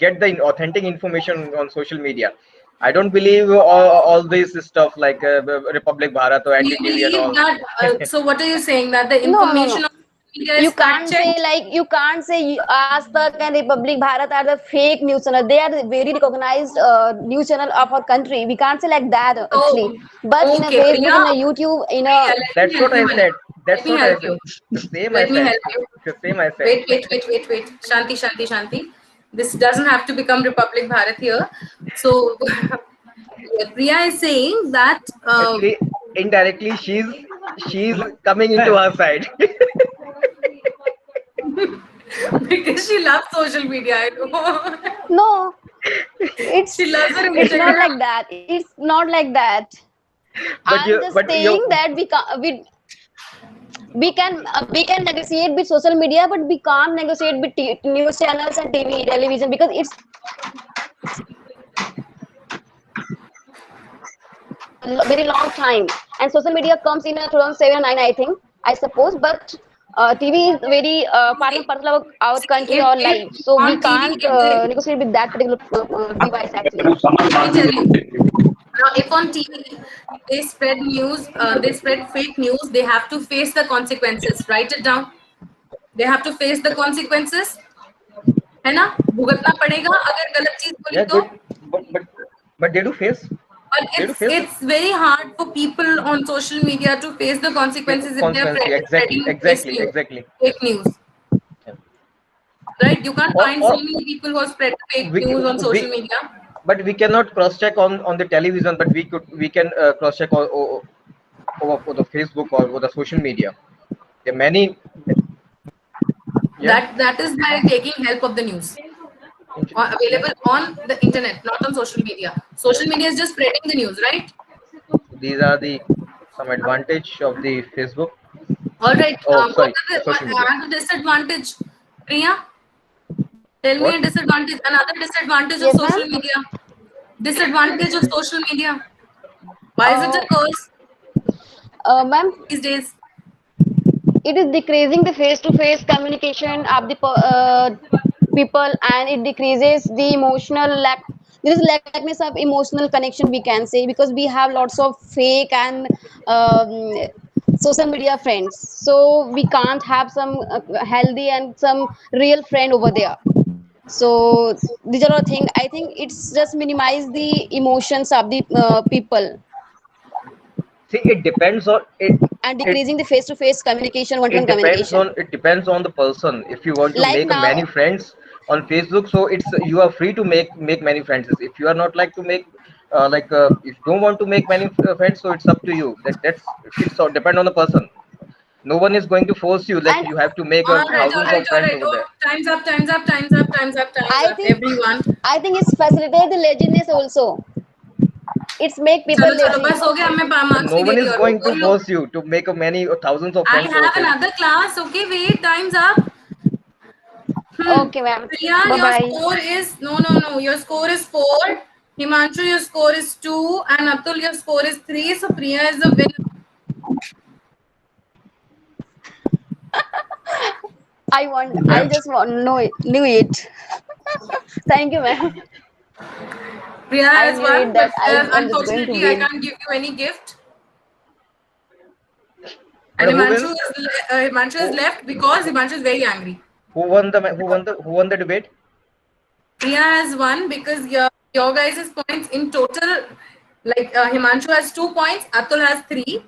D: get the authentic information on social media. I don't believe all this stuff like Republic Bharat or
A: Do you
D: NDTV and
A: believe
D: all.
A: that? So what are you saying, that the
E: No, no, no.
A: information on social media
E: You
A: is fact
E: can't say
A: checked?
E: like you can't say Aaj Tak and Republic Bharat are the fake news channel. They are the very recognized news channel of our country. We can't say like that
A: Oh,
E: actually. But in a
A: okay,
E: Facebook,
A: Priya.
E: in a YouTube, in
A: Priya,
E: a
A: let me
D: That's
A: help
D: what I
A: you, honey.
D: said.
A: Let
D: That's
A: me
D: what I
A: help
D: said.
A: you.
D: The same I
A: Let me
D: said.
A: help you.
D: The same I said.
A: Wait. Shanti, Shanti, Shanti. This doesn't have to become Republic Bharat here. So, Priya is saying that
D: Actually, indirectly, she's coming into her side.
A: because she loves social media, I know.
E: no. It's
A: She loves her
E: it's not
A: Instagram.
E: like that. It's not like that.
D: but
E: I'm
D: you,
E: just
D: but
E: saying
D: you,
E: that we can we. we can negotiate with social media, but we can't negotiate with news channels and TV television, because it's very long time, and social media comes in 2007 or 9, I think, I suppose, but TV is very part and parcel of our
A: See,
E: country or life, so we
A: on TV,
E: can't negotiate with that particular device actually.
A: let me tell you. Now, if on TV they spread news, they spread fake news, they have to face the consequences. Write it down. They have to face the consequences. है ना? भुगतना पड़ेगा अगर गलत चीज बोली
D: Yeah,
A: तो.
D: but they do face.
A: But
D: They do face
A: it's very hard for people on social media to face the consequences if they're
D: consequences. Exactly,
A: spreading
D: exactly.
A: fake news. Right? You can't find
D: Or
A: so many people who have spread fake
D: we,
A: news on social
D: we
A: media.
D: but we cannot cross check on the television, but we can cross check over the Facebook or over the social media. There are many. Yeah.
A: That is by taking help of the news. Available on the internet, not on social media. Social media is just spreading the news, right?
D: These are the some advantage of the Facebook.
A: All right.
D: Oh,
A: What
D: sorry,
A: are
D: social
A: what
D: media.
A: are the disadvantage? Priya, tell me
D: What?
A: a disadvantage. Another disadvantage of
E: Yes,
A: social
E: ma'am.
A: media. Disadvantage of social media. Why is it a curse
E: Ma'am,
A: these days?
E: it is decreasing the face-to-face communication of the people, and it decreases the emotional lack. There is lackness of emotional connection, we can say, because we have lots of fake and social media friends, so we can't have some healthy and some real friend over there. So these are all things, I think it's just minimize the emotions of the people,
D: See, it depends on it.
E: and
D: It
E: decreasing the face-to-face communication, one-to-one
D: it depends
E: communication.
D: on the person. If you want to
E: Like
D: make many
E: now,
D: friends on Facebook, so it's you are free to make many friends. If you are not like to make if you don't want to make many friends, so it's up to you. It's all depend on the person. No one is going to force you like
E: and
D: you have to make
A: All right, all
D: thousands
A: right,
D: of
A: all
D: friends
A: right.
D: over
A: Oh,
D: there.
A: time's up, time's up, time's up, time's up, time's
E: I
A: up.
E: think
A: Everyone.
E: I think it's facilitate the laziness also. It's make people
A: चलो चलो
E: lazy.
A: बस हो गया मैं
D: But
A: marks
D: no
A: नहीं दे
D: one
A: रही
D: is
A: और
D: going to
A: बोल लो.
D: force you to make a many or thousands of
A: I
D: friends over
A: have
D: Facebook.
A: another class. Okay, wait, time's up.
E: Okay, ma'am.
A: Priya,
E: Bye
A: your
E: bye.
A: score is no. Your score is 4. Himanshu, your score is 2, and Atul, your score is 3. So Priya is the winner.
E: I just want know it, knew it. Thank you, ma'am.
A: Priya
E: I
A: has
E: knew
A: won,
E: it
A: but
E: that I am just going to
A: unfortunately, I
E: win.
A: can't give you any gift. And
D: But who wins?
A: Himanshu is
D: Who
A: left because Himanshu is very angry.
D: who won the debate?
A: Priya has won because your guys' points in total, like Himanshu has 2 points, Atul has 3,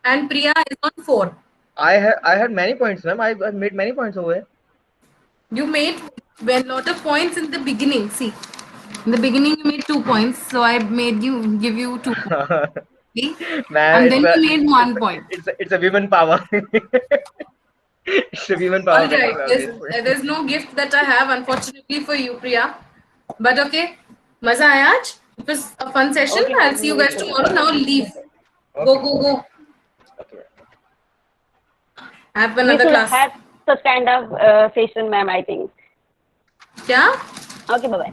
A: and Priya is on 4.
D: I had many points, ma'am. I made many points over here.
A: You made a lot of points in the beginning. See, in the beginning you made 2 points, so I made you give you 2 points. See?
D: Man,
A: And then you made 1 point.
D: it's a women power. It's a women
A: All
D: power
A: right,
D: winning.
A: there's no gift that I have, unfortunately for you, Priya. But okay, maza aaya aaj. It was a fun session.
E: Okay,
A: I'll
E: ma'am.
A: see you
E: No
A: guys
E: issue.
A: tomorrow. Now leave.
D: Okay.
A: Go.
D: Okay.
A: I have
H: We
A: another
H: should
A: class.
H: have such kind of session, ma'am, I think.
A: क्या?
H: Okay, bye bye.